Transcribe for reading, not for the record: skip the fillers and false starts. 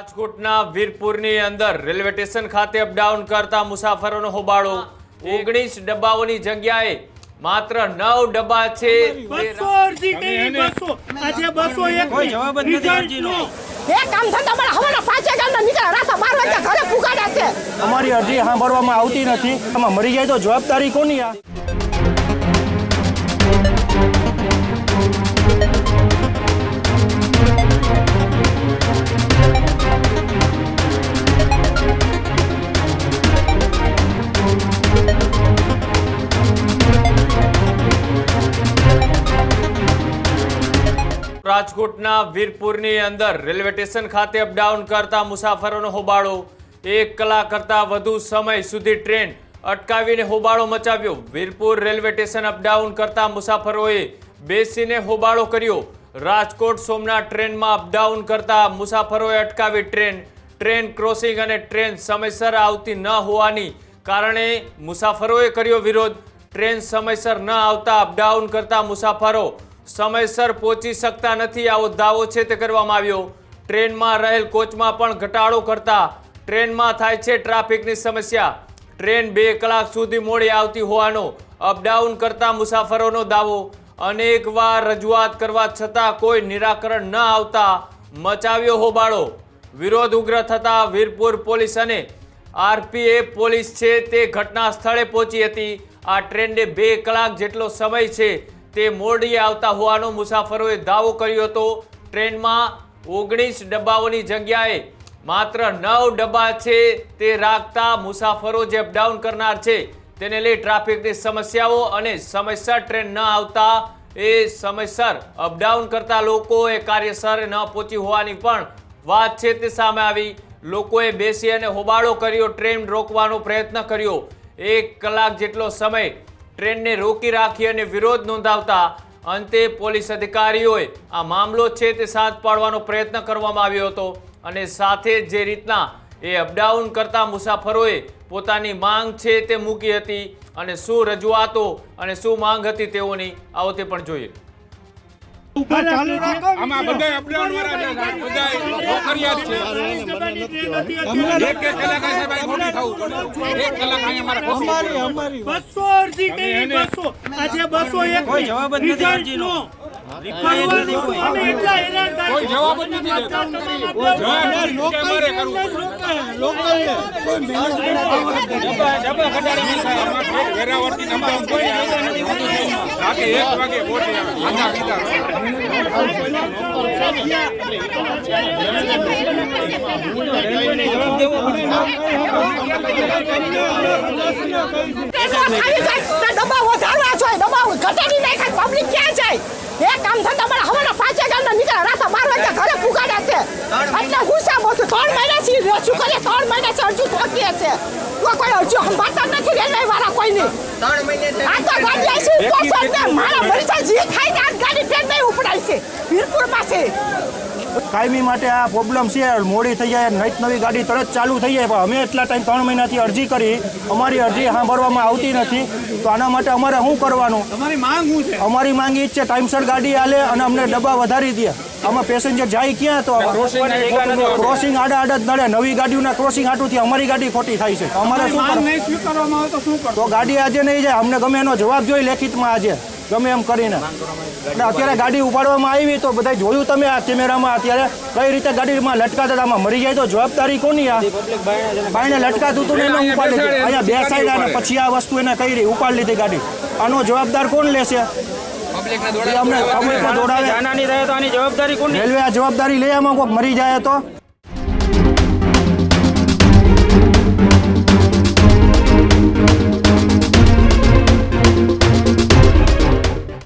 રાજકોટના વીરપુરની અંદર railway station ખાતે અપડાઉન કરતા મુસાફરોનો હોબાળો 19 ડબ્બાઓની જગ્યાએ માત્ર 9 ડબ્બા છે। અમારી અરજી સાંભળવામાં આવતી નથી। આમાં મરી જાય તો જવાબદારી કોની? આ રાજકોટના વીરપુરની અંદર રેલવે સ્ટેશન ખાતે અપડાઉન કરતા મુસાફરોનો હોબાળો 1 કલાક કરતા વધુ સમય સુધી ટ્રેન અટકાવીને હોબાળો મચાવ્યો। વીરપુર રેલવે સ્ટેશન અપડાઉન કરતા મુસાફરોએ બેસીને હોબાળો કર્યો। રાજકોટ સોમનાથ ટ્રેનમાં અપડાઉન કરતા મુસાફરોએ અટકાવી ટ્રેન ક્રોસિંગ અને ટ્રેન સમયસર આવતી ન હોવાની કારણે મુસાફરોએ કર્યો વિરોધ। ટ્રેન સમયસર ન આવતા અપડાઉન કરતા મુસાફરો સમયસર પહોંચી શકતા નથી આવો દાવો છે તે કરવામાં આવ્યો। ટ્રેનમાં રહેલ કોચમાં પણ ઘટાડો કરતા ટ્રેનમાં થાય છે ટ્રાફિકની સમસ્યા। ટ્રેન 2 કલાક સુધી મોડી આવતી હોવાનો અપડાઉન કરતા મુસાફરોનો દાવો। અનેકવાર રજૂઆત કરવા છતાં કોઈ નિરાકરણ ન આવતા મચાવ્યો હોબાળો। વિરોધ ઉગ્ર થતા વીરપુર પોલીસ અને આરપીએફ પોલીસ છે તે ઘટના સ્થળે પહોંચી હતી। આ ટ્રેનને 2 કલાક જેટલો સમય છે તે મોડી આવતા હોવાનો મુસાફરોએ દાવો કર્યો હતો। ટ્રેનમાં 19 ડબ્બાઓની જગ્યાએ માત્ર 9 ડબ્બા છે તે રાખતા મુસાફરો જે અપડાઉન કરનાર છે તેને લઈ ટ્રાફિકની સમસ્યાઓ અને સમયસર ટ્રેન ન આવતા એ સમયસર અપડાઉન કરતા લોકોએ કાર્યસ્થળે ન પહોંચી હોવાની પણ વાત છે તે સામે આવી। લોકોએ બેસી અને હોબાળો કર્યો, ટ્રેન રોકવાનો પ્રયત્ન કર્યો। 1 કલાક જેટલો સમય ટ્રેનને રોકી રાખી અને વિરોધ નોંધાવતા અંતે પોલીસ અધિકારીઓએ આ મામલો છે તે શાંત પાડવાનો પ્રયત્ન કરવામાં આવ્યો હતો અને સાથે જે રીતના એ અપડાઉન કરતા મુસાફરોએ પોતાની માંગ છે તે મૂકી હતી અને શું રજૂઆતો અને શું માંગ હતી તેઓની આવો તે પણ જોઈએ। આમાં બધા અપડાઉન વાળા બધા નોકરિયાત છે। એક કલાક આ ભાઈ ખોટી ખાવું પડે। 1 કલાક અહીંયા મારા અમારી 200 અરજી કરી 200 આજે 201 કોઈ જવાબ જ નથી અરજીનો। કોઈ જવાબ જ નથી દેતો। અમારે કરવું વેરાવળથી અમદાવાદ કોઈ રાતે 1 વાગે પહોંચે આધા કીધા કાયમી માટે આ પ્રોબ્લેમ છે। મોડી થઈ જાય, નવી ગાડી તરત ચાલુ થઈ જાય, પણ અમે એટલા ટાઈમ 3 મહિનાથી અરજી કરી, અમારી અરજી સાંભળવામાં આવતી નથી। તો આના માટે અમારે શું કરવાનું? તમારી માંગ શું છે? અમારી માંગ એ જ છે ટાઈમસર ગાડી આલે અને અમને ડબ્બા વધારી દે। આમાં પેસેન્જર જાય ક્યાં? તો ક્રોસિંગ આડા જ નડે। નવી ગાડીઓના ક્રોસિંગ આટુથી અમારી ગાડી ખોટી થાય છે। અમારે શું કરવાનું? તો ગાડી આજે નહીં જાય, અમને ગમે એનો જવાબ જોઈએ લેખિતમાં આજે ગમે એમ કરીને। અત્યારે ગાડી ઉપાડવામાં આવી તો બધા જોયું તમે આ કેમેરામાં અત્યારે કઈ રીતે ગાડીમાં લટકાતા હતા। આમાં મરી જાય તો જવાબદારી કોની? આ બાઈને લટકાતું હતું ને એને ઉપાડી લીધી, અહીંયા બેસાડ્યા અને પછી આ વસ્તુ એને કરી ઉપાડી લીધી ગાડી। આનો જવાબદાર કોણ લેશે? પબ્લિકને દોડાવે, રેલવે આ જવાબદારી લે, આમાં કોઈક મરી જાય તો